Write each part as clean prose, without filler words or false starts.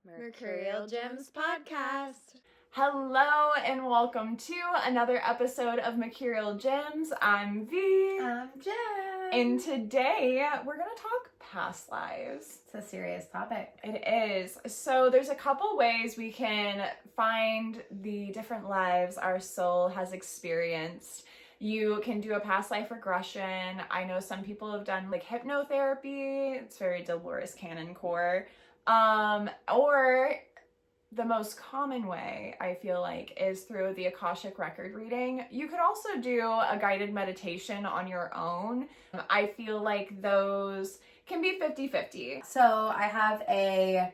Mercurial Gems Podcast. Hello and welcome to another episode of Mercurial Gems. I'm V. I'm Jen. And today we're going to talk past lives. It's a serious topic. It is. So there's a couple ways we can find the different lives our soul has experienced. You can do a past life regression. I know some people have done like hypnotherapy. It's very Dolores Cannon core. Or the most common way, I feel like, is through the Akashic record reading. You could also do a guided meditation on your own. I feel like those can be 50-50. So I have a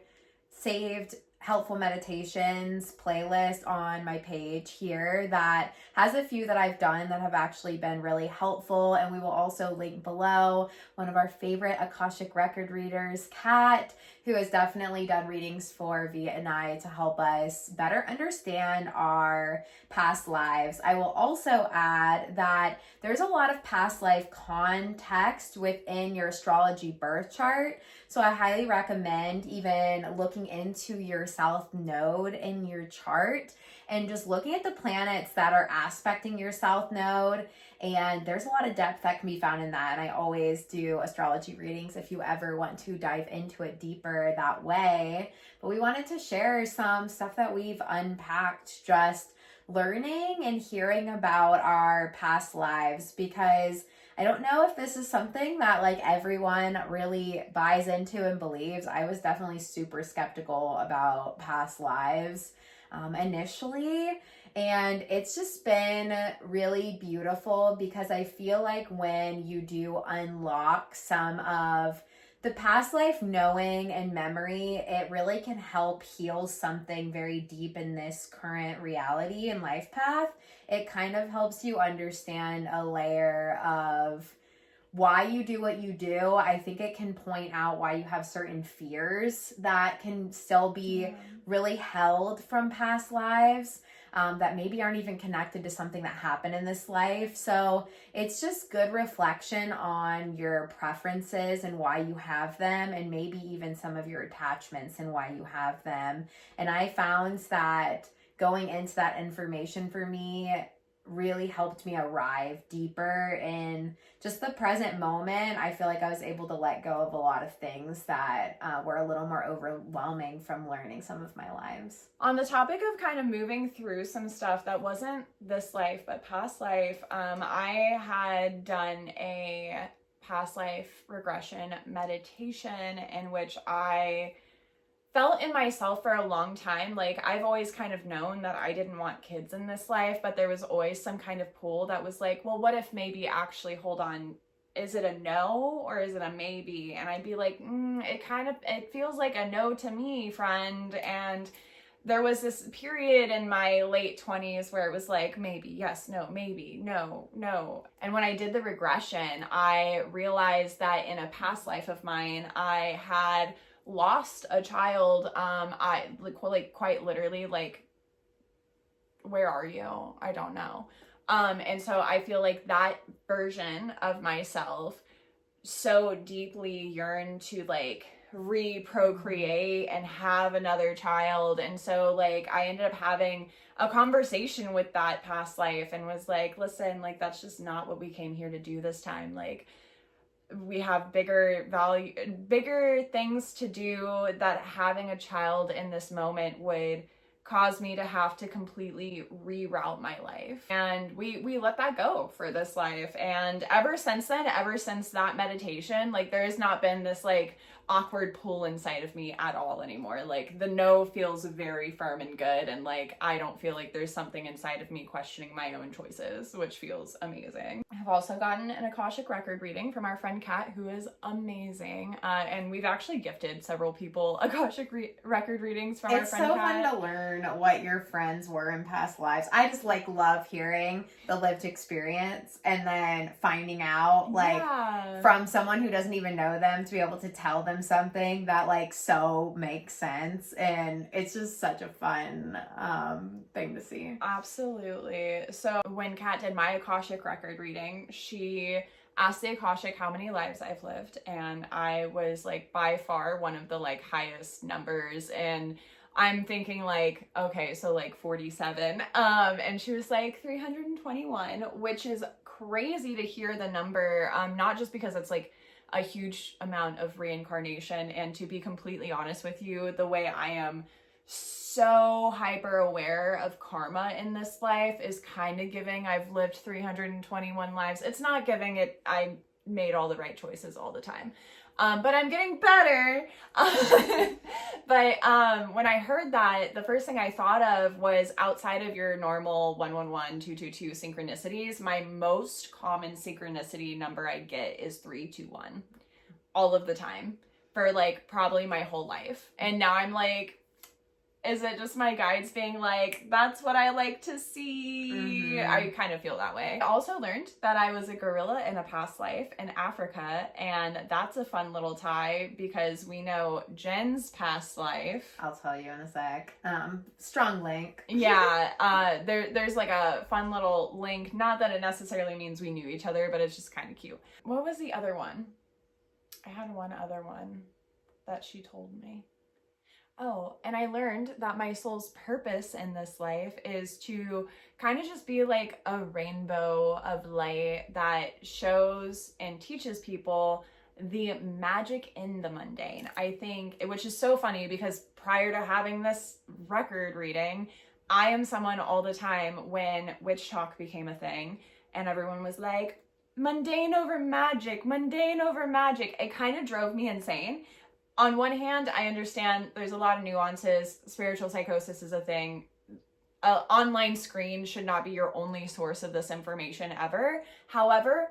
saved helpful meditations playlist on my page here that has a few that I've done that have actually been really helpful, and we will also link below one of our favorite Akashic record readers, Kat, who has definitely done readings for Via and I to help us better understand our past lives. I will also add that there's a lot of past life context within your astrology birth chart. So I highly recommend even looking into your south node in your chart and just looking at the planets that are aspecting your south node. And there's a lot of depth that can be found in that. And I always do astrology readings if you ever want to dive into it deeper that way. But we wanted to share some stuff that we've unpacked just learning and hearing about our past lives, because I don't know if this is something that like everyone really buys into and believes. I was definitely super skeptical about past lives initially, and it's just been really beautiful because I feel like when you do unlock some of the past life knowing and memory, it really can help heal something very deep in this current reality and life path. It kind of helps you understand a layer of why you do what you do. I think it can point out why you have certain fears that can still be really held from past lives. That maybe aren't even connected to something that happened in this life. So it's just good reflection on your preferences and why you have them, and maybe even some of your attachments and why you have them. And I found that going into that information for me really helped me arrive deeper in just the present moment. I feel like I was able to let go of a lot of things that were a little more overwhelming from learning some of my lives. On the topic of kind of moving through some stuff that wasn't this life but past life, I had done a past life regression meditation in which I felt in myself for a long time. Like, I've always kind of known that I didn't want kids in this life, but there was always some kind of pull that was like, well, what if maybe actually, hold on, is it a no or is it a maybe? And I'd be like, it feels like a no to me, friend. And there was this period in my late 20s where it was like, maybe, yes, no, maybe, no, no. And when I did the regression, I realized that in a past life of mine, I had lost a child. I like quite literally, like, where are you? I don't know. And so I feel like that version of myself so deeply yearned to like reprocreate and have another child. And so like I ended up having a conversation with that past life and was like, listen, like, that's just not what we came here to do this time. Like, we have bigger things to do, that having a child in this moment would cause me to have to completely reroute my life. And we let that go for this life. And ever since then, ever since that meditation, like, there has not been this like awkward pull inside of me at all anymore. Like, the no feels very firm and good, and like I don't feel like there's something inside of me questioning my own choices, which feels amazing. I've also gotten an Akashic record reading from our friend Kat, who is amazing, and we've actually gifted several people Akashic record readings from our friend Kat. It's so fun to learn what your friends were in past lives. I just like love hearing the lived experience and then finding out like from someone who doesn't even know them, to be able to tell them something that like so makes sense. And it's just such a fun thing to see. Absolutely. So when Kat did my Akashic record reading, she asked the Akashic how many lives I've lived, and I was like by far one of the like highest numbers, and I'm thinking like, okay, so like 47. And she was like 321, which is crazy to hear the number, not just because it's like a huge amount of reincarnation, and to be completely honest with you, the way I am so hyper aware of karma in this life is kind of giving I've lived 321 lives. It's not giving it, I made all the right choices all the time. But I'm getting better. But when I heard that, the first thing I thought of was, outside of your normal 111, 222 synchronicities, my most common synchronicity number I get is 321 all of the time for like probably my whole life. And now I'm like, is it just my guides being like, that's what I like to see? Mm-hmm. I kind of feel that way. I also learned that I was a gorilla in a past life in Africa, and that's a fun little tie because we know Jen's past life. I'll tell you in a sec. Strong link. Yeah, there's like a fun little link. Not that it necessarily means we knew each other, but it's just kind of cute. What was the other one? I had one other one that she told me. Oh, and I learned that my soul's purpose in this life is to kind of just be like a rainbow of light that shows and teaches people the magic in the mundane. I think, which is so funny because prior to having this record reading, I am someone all the time when witch talk became a thing and everyone was like, mundane over magic, mundane over magic. It kind of drove me insane. On one hand, I understand there's a lot of nuances. Spiritual psychosis is a thing. An online screen should not be your only source of this information ever. However,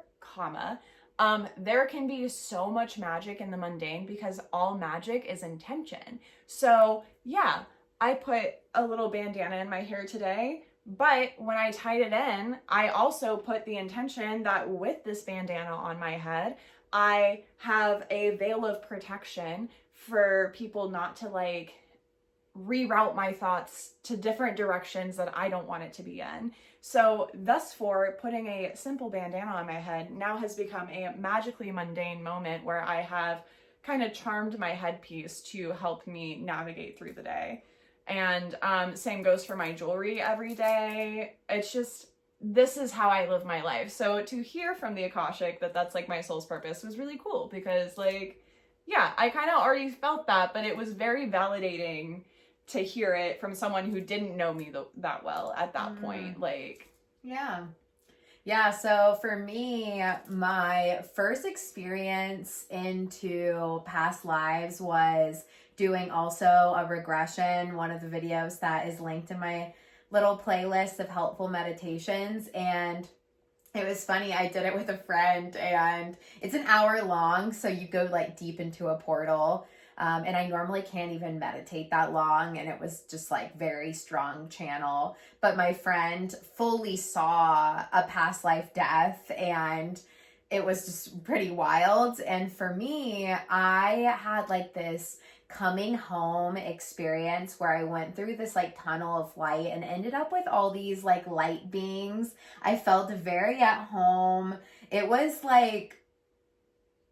there can be so much magic in the mundane because all magic is intention. So yeah, I put a little bandana in my hair today, but when I tied it in, I also put the intention that with this bandana on my head, I have a veil of protection for people not to like reroute my thoughts to different directions that I don't want it to be in. So thus far, putting a simple bandana on my head now has become a magically mundane moment where I have kind of charmed my headpiece to help me navigate through the day. And same goes for my jewelry every day. It's just, this is how I live my life. So to hear from the Akashic that that's like my soul's purpose was really cool because like, yeah, I kind of already felt that, but it was very validating to hear it from someone who didn't know me that well at that point. Like, yeah. So for me, my first experience into past lives was doing also a regression, one of the videos that is linked in my little playlist of helpful meditations. And it was funny, I did it with a friend and it's an hour long. So you go like deep into a portal. And I normally can't even meditate that long. And it was just like very strong channel. But my friend fully saw a past life death and it was just pretty wild. And for me, I had like this coming home experience where I went through this like tunnel of light and ended up with all these like light beings. I felt very at home. It was like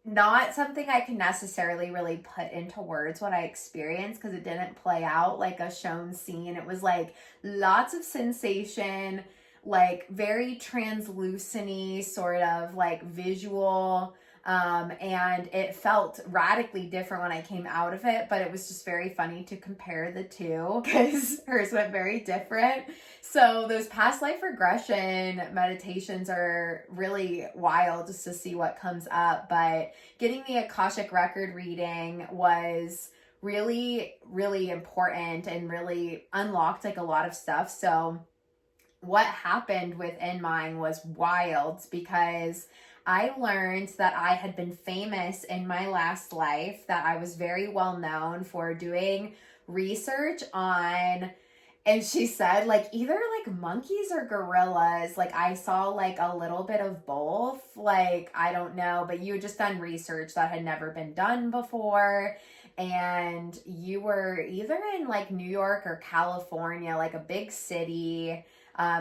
not something I can necessarily really put into words what I experienced because it didn't play out like a shown scene. It was like lots of sensation, like very translucent-y sort of like visual. And it felt radically different when I came out of it, but it was just very funny to compare the two because hers went very different. So those past life regression meditations are really wild just to see what comes up. But getting the Akashic record reading was really, really important and really unlocked like a lot of stuff. So what happened within mine was wild because I learned that I had been famous in my last life, that I was very well known for doing research on, and she said like either like monkeys or gorillas. Like I saw like a little bit of both, like I don't know, but you had just done research that had never been done before. And you were either in like New York or California, like a big city.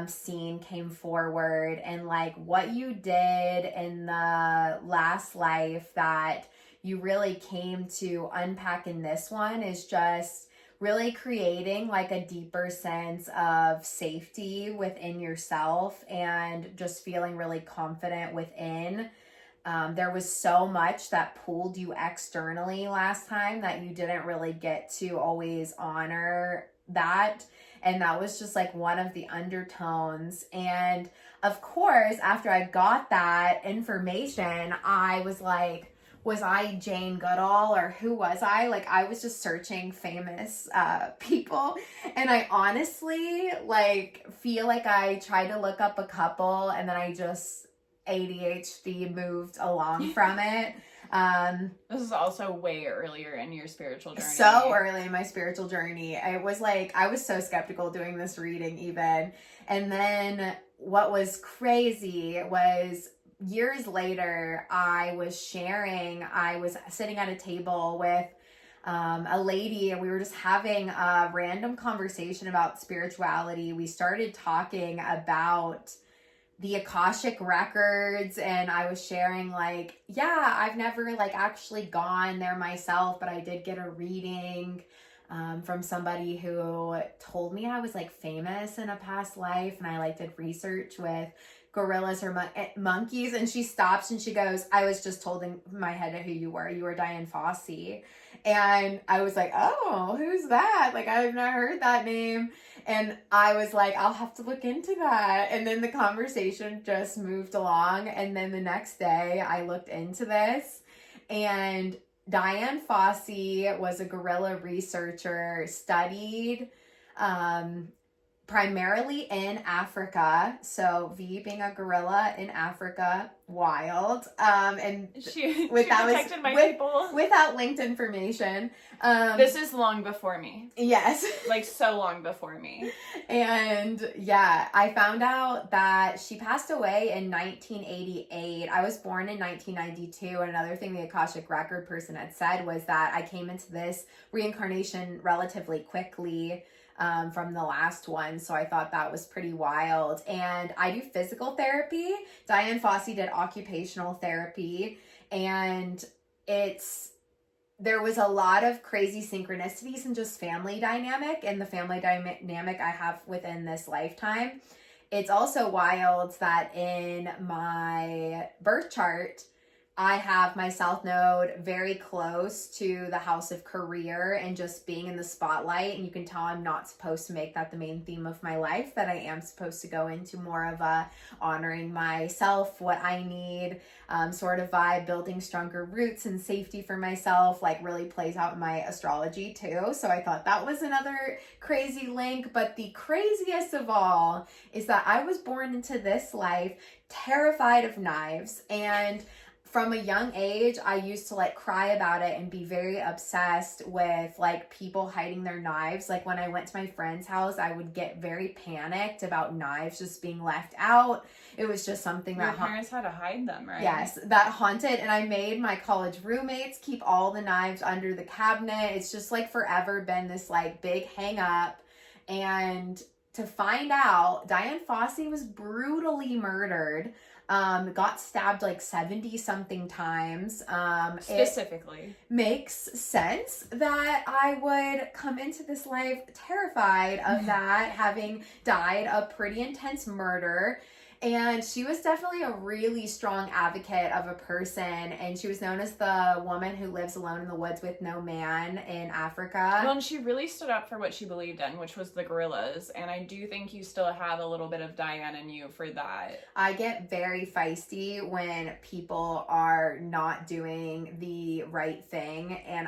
scene came forward, and like what you did in the last life that you really came to unpack in this one is just really creating like a deeper sense of safety within yourself and just feeling really confident within. There was so much that pulled you externally last time that you didn't really get to always honor that. And that was just like one of the undertones. And of course, after I got that information, I was like, was I Jane Goodall or who was I? Like, I was just searching famous people. And I honestly like feel like I tried to look up a couple and then I just ADHD moved along from it. This is also way earlier in your spiritual journey. So early in my spiritual journey. It was like, I was so skeptical doing this reading even. And then what was crazy was years later, I was sitting at a table with a lady, and we were just having a random conversation about spirituality. We started talking about the Akashic records, and I was sharing like, yeah, I've never like actually gone there myself, but I did get a reading from somebody who told me I was like famous in a past life, and I like did research with gorillas or monkeys, and she stops and she goes, I was just told in my head who you were Diane Fossey. And I was like, oh, who's that? Like, I've not heard that name. And I was like, I'll have to look into that. And then the conversation just moved along. And then the next day I looked into this, and Diane Fossey was a gorilla researcher, studied primarily in Africa. So V being a gorilla in Africa, wild. And she protected my people without linked information. This is long before me. Yes. Like so long before me. And yeah, I found out that she passed away in 1988. I was born in 1992. And another thing the Akashic record person had said was that I came into this reincarnation relatively quickly from the last one. So I thought that was pretty wild. And I do physical therapy. Diane Fossey did occupational therapy. And there was a lot of crazy synchronicities and just family dynamic, and the family dynamic I have within this lifetime. It's also wild that in my birth chart, I have my South Node very close to the house of career and just being in the spotlight. And you can tell I'm not supposed to make that the main theme of my life, that I am supposed to go into more of a honoring myself, what I need, sort of vibe, building stronger roots and safety for myself, like really plays out in my astrology too. So I thought that was another crazy link. But the craziest of all is that I was born into this life terrified of knives, and from a young age, I used to like cry about it and be very obsessed with like people hiding their knives. Like when I went to my friend's house, I would get very panicked about knives just being left out. It was just something that your parents had to hide them, right? Yes, that haunted. And I made my college roommates keep all the knives under the cabinet. It's just like forever been this like big hang up. And to find out, Diane Fossey was brutally murdered. Got stabbed like 70 something times. Specifically. It makes sense that I would come into this life terrified of that, having died a pretty intense murder. And she was definitely a really strong advocate of a person. And she was known as the woman who lives alone in the woods with no man in Africa. Well, and she really stood up for what she believed in, which was the gorillas. And I do think you still have a little bit of Diane in you for that. I get very feisty when people are not doing the right thing. And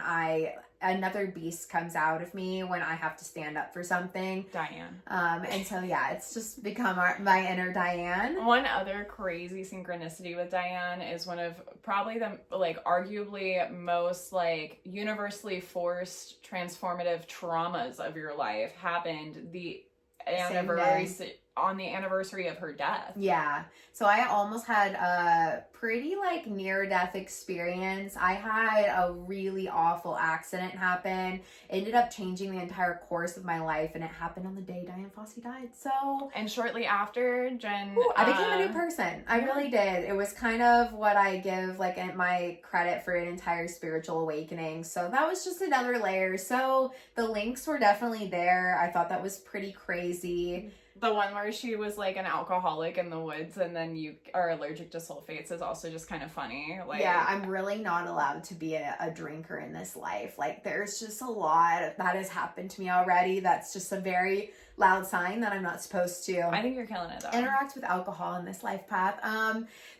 another beast comes out of me when I have to stand up for something. Diane. And so yeah, it's just become my inner Diane. One other crazy synchronicity with Diane is one of probably the like arguably most like universally forced transformative traumas of your life happened the anniversary on the anniversary of her death. Yeah. So I almost had a pretty like near death experience. I had a really awful accident happen. It ended up changing the entire course of my life, and it happened on the day Diane Fossey died. So and shortly after, Jen, I became a new person. I really did. It was kind of what I give like my credit for an entire spiritual awakening. So that was just another layer. So the links were definitely there. I thought that was pretty crazy. The one where she was like an alcoholic in the woods and then you are allergic to sulfates is also just kind of funny. Like, yeah, I'm really not allowed to be a drinker in this life. Like, there's just a lot that has happened to me already. That's just a very loud sign that I'm not supposed to. I think you're killing it though. Interact with alcohol in this life path.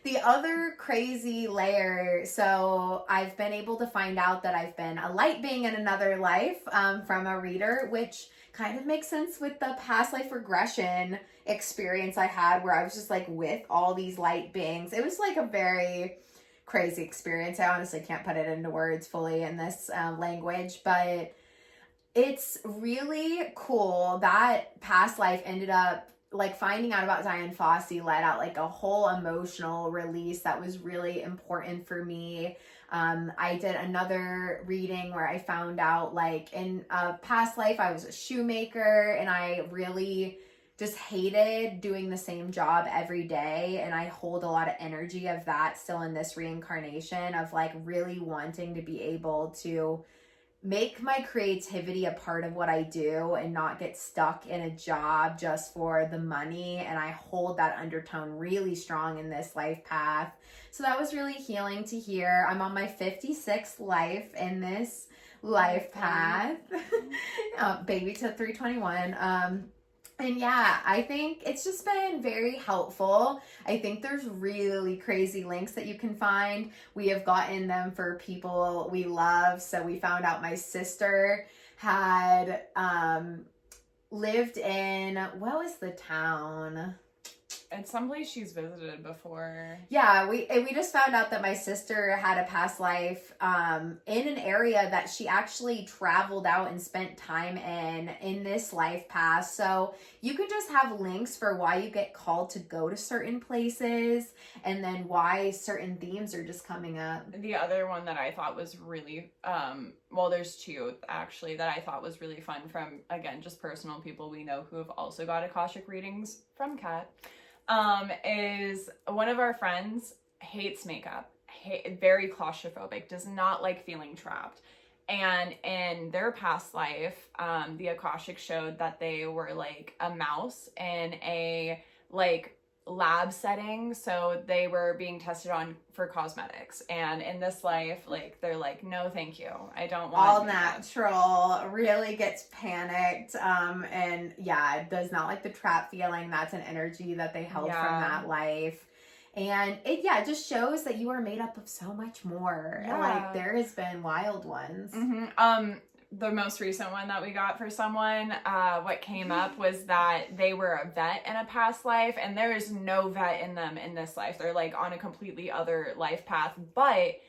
The other crazy layer, so I've been able to find out that I've been a light being in another life from a reader, which kind of makes sense with the past life regression experience I had where I was just like with all these light beings. It was like a very crazy experience. I honestly can't put it into words fully in this language, but it's really cool. That past life ended up like finding out about Diane Fossey let out like a whole emotional release that was really important for me. I did another reading where I found out like in a past life I was a shoemaker and I really just hated doing the same job every day, and I hold a lot of energy of that still in this reincarnation of like really wanting to be able to make my creativity a part of what I do and not get stuck in a job just for the money. And I hold that undertone really strong in this life path. So that was really healing to hear. I'm on my 56th life in this life path. Baby to 321. And yeah, I think it's just been very helpful. I think there's really crazy links that you can find. We have gotten them for people we love. So we found out my sister had lived in, what was the town? It's someplace she's visited before. Yeah, we just found out that my sister had a past life in an area that she actually traveled out and spent time in this life path. So you can just have links for why you get called to go to certain places and then why certain themes are just coming up. The other one that I thought was really, well, there's two actually that I thought was really fun from, again, just personal people we know who have also got Akashic readings from Kat. Is one of our friends hates makeup, very claustrophobic, does not like feeling trapped. And in their past life, the Akashic showed that they were like a mouse in a like lab setting, so they were being tested on for cosmetics, and in this life like they're like, no thank you, I don't want all natural, really gets panicked, and yeah, it does not like the trap feeling. That's an energy that they held from that life. And it just shows that you are made up of so much more. Like there has been wild ones. The most recent one that we got for someone, what came up was that they were a vet in a past life, and there is no vet in them in this life. They're like on a completely other life path, but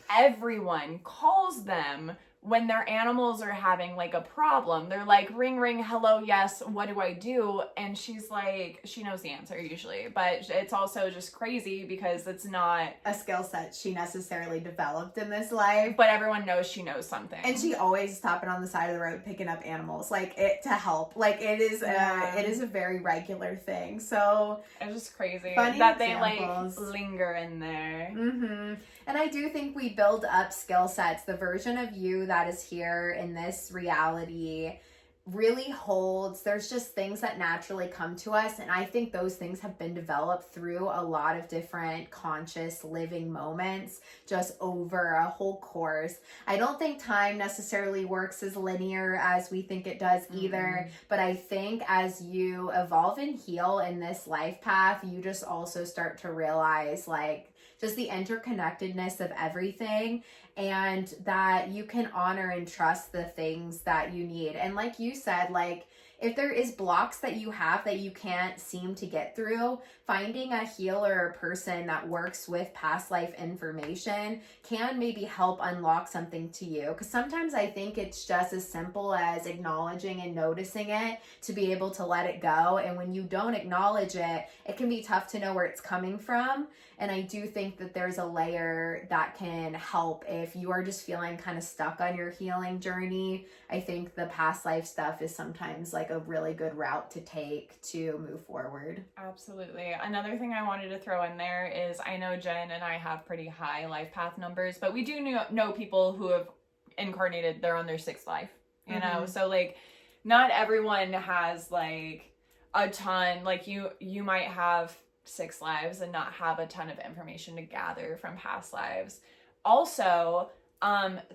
everyone calls them when their animals are having like a problem. They're like, ring ring, hello, yes, what do I do? And she's like, she knows the answer usually, but it's also just crazy because it's not a skill set she necessarily developed in this life, but everyone knows she knows something. And she always stopping on the side of the road picking up animals like it to help. Like it is a very regular thing. So it's just crazy funny that examples. They like linger in there. And I do think we build up skill sets. The version of you that is here in this reality really holds. There's just things that naturally come to us, and I think those things have been developed through a lot of different conscious living moments just over a whole course. I don't think time necessarily works as linear as we think it does either, but I think as you evolve and heal in this life path, you just also start to realize like just the interconnectedness of everything. and that you can honor and trust the things that you need. And like you said, like, if there is blocks that you have that you can't seem to get through, finding a healer or person that works with past life information can maybe help unlock something to you. Because sometimes I think it's just as simple as acknowledging and noticing it to be able to let it go. And when you don't acknowledge it, it can be tough to know where it's coming from. And I do think that there's a layer that can help if you are just feeling kind of stuck on your healing journey. I think the past life stuff is sometimes like a really good route to take to move forward. Absolutely. Another thing I wanted to throw in there is, I know Jen and I have pretty high life path numbers, but we do know people who have incarnated, they're on their 6th life, you know? So like, not everyone has like a ton, like you might have 6 lives and not have a ton of information to gather from past lives. Also,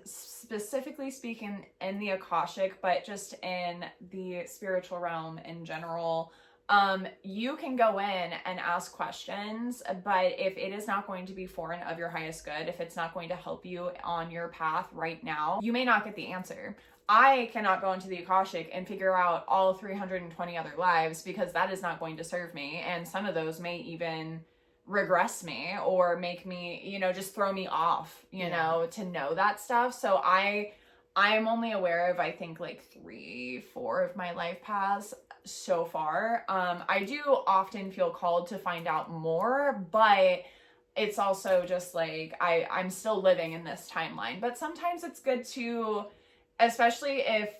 specifically speaking in the Akashic, but just in the spiritual realm in general, you can go in and ask questions, but if it is not going to be for and of your highest good, if it's not going to help you on your path right now, you may not get the answer. I cannot go into the Akashic and figure out all 320 other lives, because that is not going to serve me. And some of those may even regress me or make me, you know, just throw me off, you know, to know that stuff. So I'm only aware of, I think, like 3-4 of my life paths so far. I do often feel called to find out more, but it's also just like, I'm still living in this timeline. But sometimes it's good to, especially if,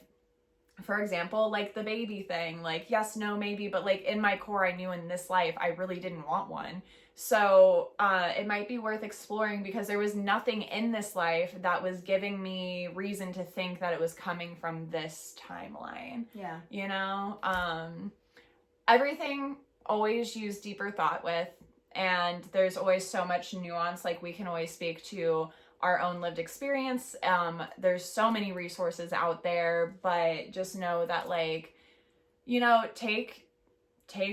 for example, like the baby thing, like yes, no, maybe, but like in my core, I knew in this life, I really didn't want one. So it might be worth exploring, because there was nothing in this life that was giving me reason to think that it was coming from this timeline. Yeah. You know, everything always use deeper thought with, and there's always so much nuance. Like we can always speak to our own lived experience. There's so many resources out there, but just know that, like, you know, take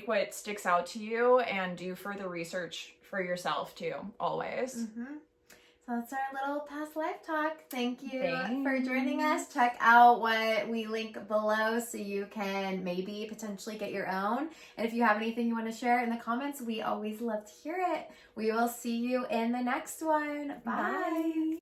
what sticks out to you and do further research for yourself too, always. So that's our little past life talk. Thank you Thanks for joining us. Check out what we link below so you can maybe potentially get your own. And if you have anything you want to share in the comments, we always love to hear it. We will see you in the next one. Bye.